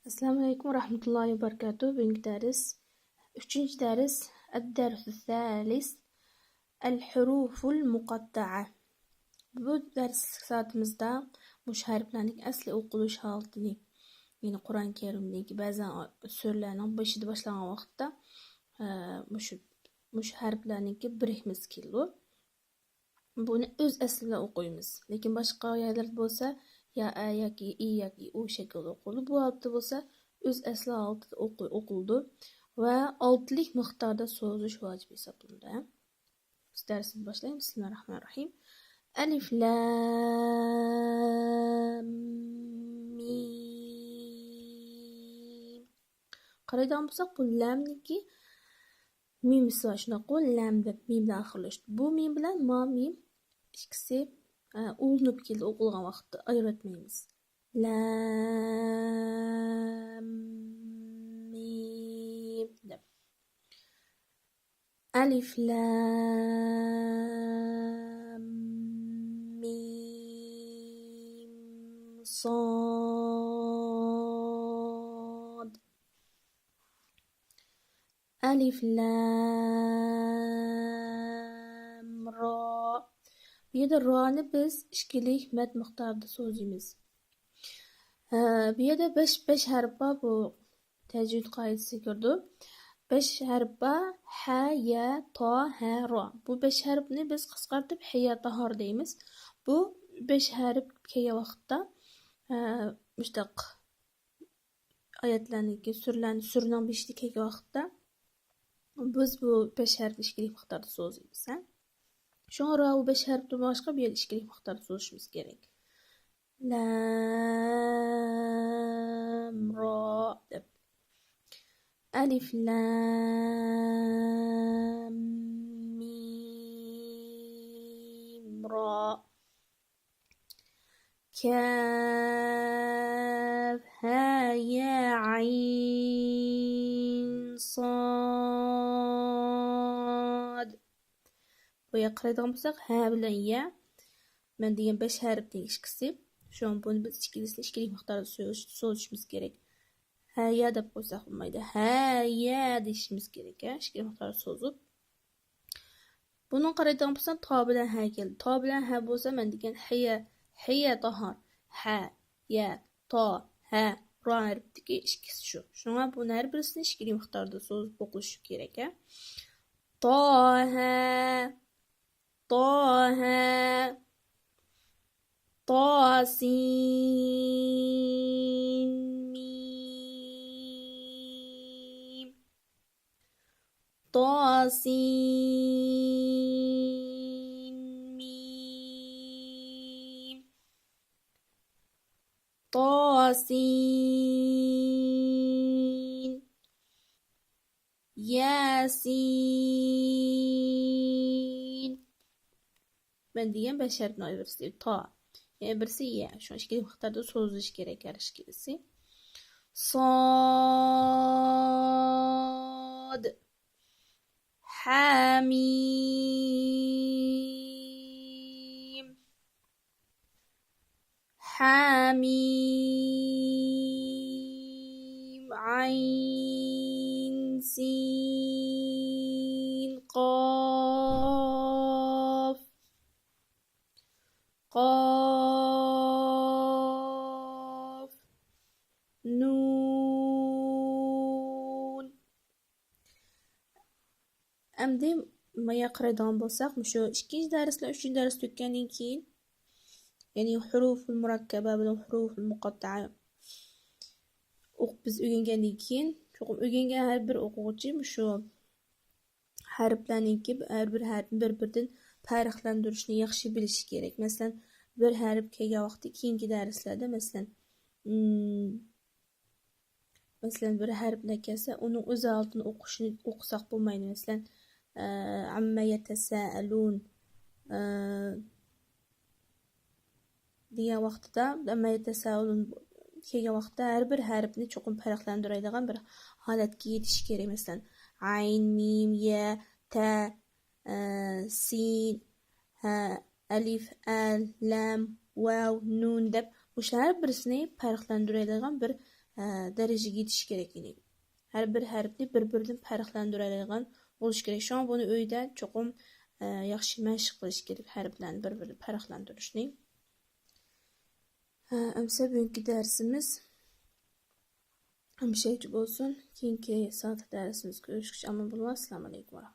Assalamu alaikum wa rahmatullahi wa barakatuh. Bugünkü ders 3. ders الدرس الثالث الحروف المقطعة. Bu ders saatimizdə muş hərflərin əsli oquluş halını, yəni Quran-ı Kərimdəki bəzən surələrin başıda başlanan vaxtda muş hərflərinki birikmesi keldi. Bunu öz əslilə oquyumuz. Lakin başqa yerlərdə bolsa ya a yoki i yoki u şəkildə oquldu. Bu halda bolsa öz əsli halında oquldu və 6'lik miqdarda so'zish vacib hisoblanadi. Biz dərsimizni başlayalım. Bismillahirrahmanirrahim. Alif lam mim. Qaraydigan bo'lsak, bu lamniki mimsi var. Shundoq lam deb mim bilan oxirlashdi. Bu mim bilan ma mim ikkisi ulinib keldi o'qilgan vaqtda ayirib etmaymiz. Lam mim deb. Alif lam mim sad. Alif lam ra. Bu yerda ra'ni biz ishkilik mad miqdorida so'zlaymiz. Bu yerda 5 harf bor, bu tajvid qoidasiga kirdi. 5 harf bor: ha, ya, to, ha, ro. Bu 5 harfni biz qisqartib hiya tahor deymiz. Bu 5 harf kelgan vaqtda mushtaq oyatlarniki surning beshida kelgan vaqtda biz bu 5 harfni ishkilik miqdorida so'zlaymiz. Sonra bu 5 harfdan boshqa bir ishkilik miqdorda so'zlashimiz kerak. Lam ra deb. Alif lam mim ra. Kaf ha ya ayn sad. Buraya qaraydigan bo'lsak, ha bilan ya men degan 5 harfning ishkisi. Shu buni biz ishkilik miqdorida so'zlashimiz kerak. Ha ya deb qo'ysak bo'lmaydi. Ha ya deyishimiz kerak, ishkilik miqdorida so'zib. Buni qaraydigan bo'lsam, to bilan ha keldi. To bilan ha bo'lsa, men degan hiya tahor. Ha, ya, to, ha, ro harfidagi ishkisi shu. Shunga bu har birisini ishkilik miqdorida so'zib o'qish kerak, Toha Toha Tasin Mim Tasin Mim Tasin Yasin. Ben diyeyim 5 harfini birisi ta. Yani birisi ya. Şu an işkili miqdorda so'zlash kerak her ishkilisi. Sad. Hamim. Hamim. Ayn. Sin. Qaf. Qaf. Nun. Endi maya qaraydigan bo'lsak, shu 2 darslar 3 dars o'tgandan keyin, ya'ni huruful murakkaba bilan huruful muqatta'a biz o'rgangandan keyin, cho'qim o'rgangan har bir o'quvchi shu harflarniki har bir harfni bir-biridan farqlantirishni yaxshi bilishi kerak. Masalan, bir harf kelgan vaqtda keyingi darslarda masalan bir harfni kelsa, uni o'z altini o'qisak bo'lmaydi. Masalan, amma yatasaalun degan vaqtda amma yatasaalun kelgan vaqtda har bir harfni cho'qim farqlantiradigan bir holatga yetish kerak. Masalan, ayn, mim, ya, ta, sin, alif, al, lam, vav, nun deb o'shalar birisini farqlantiradigan bir dərəcəyə yetiş kerak. Yəni hər bir hərfni bir-birindən fərqləndirə bilən bo'lish kerak. Şu an buni uyda çoxum yaxşı məşq qilish kerak hərflərni bir-birindən fərqləndirishni. Əmsə bugünkü dərsimiz həmişəki olsun. Keyinki saat dərsimizdə görüşürük. Aman bo'lib, assalomu alaykum.